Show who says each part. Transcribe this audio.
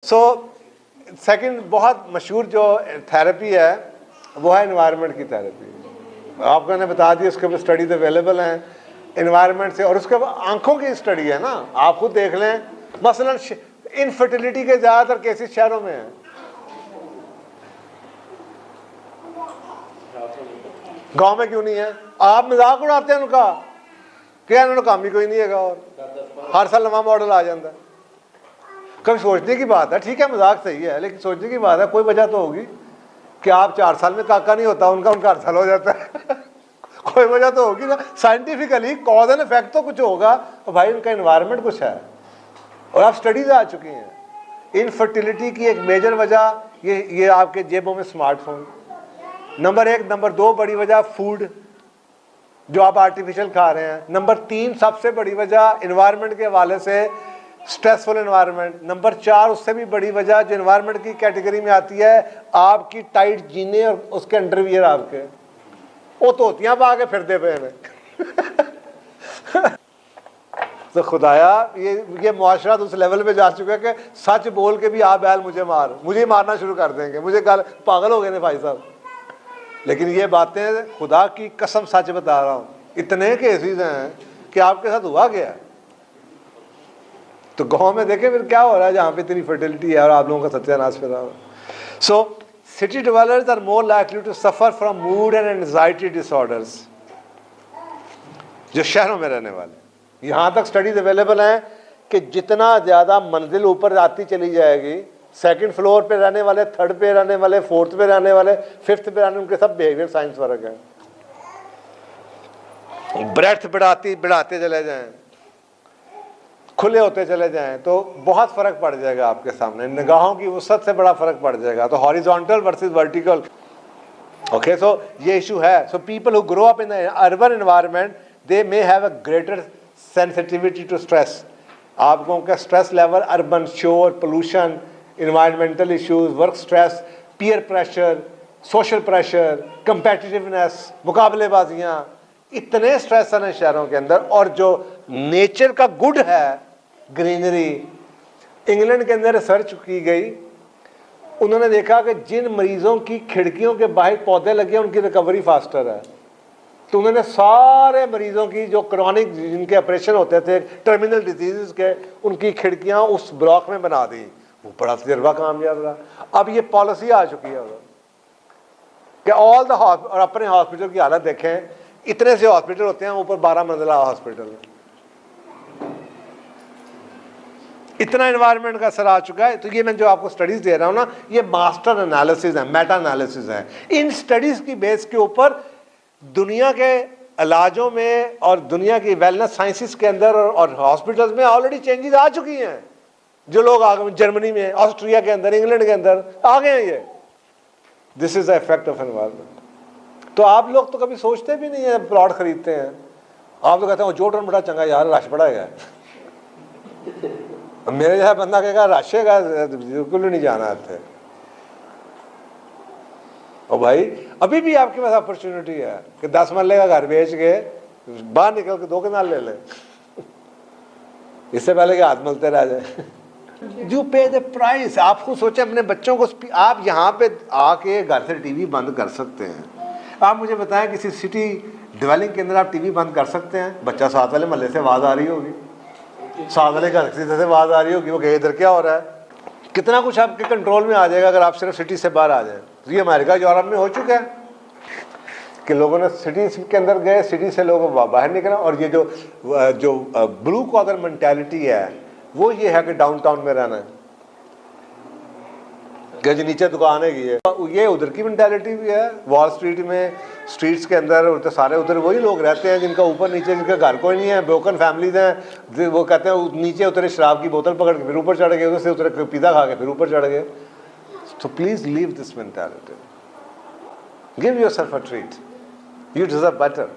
Speaker 1: So second بہت مشہور جو تھراپی ہے وہ ہے انوائرمنٹ کی تھراپی. آپ کو نے بتا دیا اس کے اوپر اسٹڈیز اویلیبل ہیں انوائرمنٹ سے. اور اس کے آنکھوں کی اسٹڈی ہے نا, آپ خود دیکھ لیں. مثلا انفرٹیلٹی کے زیادہ تر کیسز شہروں میں ہیں, گاؤں میں کیوں نہیں ہے؟ آپ مذاق اڑاتے ہیں ان کا کہ انہوں نے کام ہی کوئی نہیں ہے گا, اور ہر سال نواں ماڈل آ جاتا ہے. کبھی سوچنے کی بات ہے, ٹھیک ہے مذاق صحیح ہے, لیکن سوچنے کی بات ہے کوئی وجہ تو ہوگی کہ آپ 4 سال میں کاکا نہیں ہوتا, ان کا ہر سال ہو جاتا ہے. کوئی وجہ تو ہوگی نا, سائنٹیفکلی کاز اینڈ افیکٹ تو کچھ ہوگا. اور بھائی ان کا انوائرمنٹ کچھ ہے, اور آپ اسٹڈیز آ چکی ہیں. انفرٹیلٹی کی ایک میجر وجہ یہ آپ کے جیبوں میں اسمارٹ فون, نمبر 1. نمبر 2 بڑی وجہ فوڈ جو آپ آرٹیفیشل کھا رہے ہیں. نمبر 3 سب سے بڑی وجہ انوائرمنٹ کے حوالے سے اسٹریسفل انوائرمنٹ. نمبر 4 اس سے بھی بڑی وجہ جو انوائرمنٹ کی کیٹیگری میں آتی ہے آپ کی ٹائٹ جینے اور اس کے انڈر ویئر آپ کے وہ توتیاں پا کے پھرتے پے ہیں. تو خدایا یہ معاشرہ اس لیول پہ جا چکا ہے کہ سچ بول کے بھی آپ بیل مجھے مارنا شروع کر دیں گے. مجھے پاگل ہو گئے نا بھائی صاحب. لیکن یہ باتیں خدا کی قسم سچ بتا رہا ہوں, اتنے کیسز ہیں کہ آپ کے ساتھ ہوا گیا. تو گاؤں میں دیکھیں پھر کیا ہو رہا ہے جہاں پہ اتنی فرٹیلٹی ہے اور آپ لوگوں کا ستیہ ناش پھیلا ہوا. سو city dwellers are more likely to suffer from mood and anxiety disorders. جو شہروں میں رہنے والے, یہاں تک سٹڈیز اویلیبل ہیں کہ جتنا زیادہ منزل اوپر آتی چلی جائے گی, 2nd فلور پہ رہنے والے, 3rd پہ رہنے والے, 4th پہ رہنے والے, 5th پہ رہنے, ان کے سب بیہیویئر سائنس فرق ہے. بریتھ بڑھاتے چلے جائیں, کھلے ہوتے چلے جائیں, تو بہت فرق پڑ جائے گا آپ کے سامنے. نگاہوں کی وسعت سے بڑا فرق پڑ جائے گا. تو horizontal versus vertical. Okay, so یہ ایشو ہے. So people who grow up in urban environment they may have a greater sensitivity to stress. آپ کو کا اسٹریس لیول, اربن شور, pollution, environmental issues, work stress, peer pressure, social pressure, competitiveness, مقابلے بازیاں, اتنے stress ہیں شہروں کے اندر. اور جو نیچر کا گڈ ہے گرینری, انگلینڈ کے اندر ریسرچ کی گئی, انہوں نے دیکھا کہ جن مریضوں کی کھڑکیوں کے باہر پودے لگے ان کی ریکوری فاسٹر ہے. تو انہوں نے سارے مریضوں کی جو کرونک جن کے آپریشن ہوتے تھے ٹرمینل ڈیزیز کے, ان کی کھڑکیاں اس بلاک میں بنا دی. وہ بڑا تجربہ کامیاب رہا. اب یہ پالیسی آ چکی ہے کہ آل دا اور اپنے ہاسپٹل کی حالت دیکھیں, اتنے سے ہاسپٹل ہوتے ہیں, اوپر 12 منزلہ ہاسپٹل, اتنا انوائرمنٹ کا اثر آ چکا ہے. تو یہ میں جو آپ کو سٹڈیز دے رہا ہوں نا, یہ ماسٹر انالیسز ہیں, میٹا انالیسز ہیں. ان سٹڈیز کی بیس کے اوپر دنیا کے علاجوں میں اور دنیا کی ویلنس سائنسز کے اندر اور ہاسپٹلز میں آلریڈی چینجز آ چکی ہیں. جو لوگ آ گئے جرمنی میں, آسٹریا کے اندر, انگلینڈ کے اندر آ گئے ہیں. یہ دس از دا افیکٹ آف انوائرمنٹ. تو آپ لوگ تو کبھی سوچتے بھی نہیں ہیں, پلاٹ خریدتے ہیں آپ تو کہتے ہیں جو ٹرن بڑا چنگا یار, رش بڑا ہے. میرے جیسا بندہ کہے گا رش ہے, بالکل نہیں جانا ہے. اور بھائی ابھی بھی آپ کے پاس اپرچونٹی ہے کہ 10 مرلے کا گھر بیچ کے باہر نکل کے 2 کنال لے لیں, اس سے پہلے کہ ہاتھ ملتے رہ جائیں. You pay the price. آپ خود سوچیں اپنے بچوں کو, آپ یہاں پہ آ کے گھر سے ٹی وی بند کر سکتے ہیں. آپ مجھے بتائیں کسی سٹی ڈویلنگ کے اندر آپ ٹی وی بند کر سکتے ہیں؟ بچہ ساتھ والے محلے سے آواز آ رہی ہوگی, ساتھ والے گھر سے آواز آ رہی ہوگی, وہ کہ ادھر کیا ہو رہا ہے. کتنا کچھ آپ کے کنٹرول میں آ جائے گا اگر آپ صرف سٹی سے باہر آ جائیں. یہ امریکہ یورپ میں ہو چکا ہے کہ لوگوں نے سٹی کے اندر گئے, سٹی سے لوگ باہر نکلا. اور یہ جو بلو کالر مینٹیلٹی ہے وہ یہ ہے کہ ڈاؤن ٹاؤن میں رہنا ہے, کہ جو نیچے دکان ہے یہ ادھر کی مینٹیلٹی بھی ہے. وال اسٹریٹ میں اسٹریٹس کے اندر سارے ادھر وہی لوگ رہتے ہیں جن کا اوپر نیچے جن کا گھر کوئی نہیں ہے, بروکن فیملیز ہیں. وہ کہتے ہیں نیچے اترے شراب کی بوتل پکڑ کے پھر اوپر چڑھ گئے, ادھر سے اترے پیزا کھا کے پھر اوپر چڑھ گئے. So please leave this mentality. Give yourself a treat. You deserve better.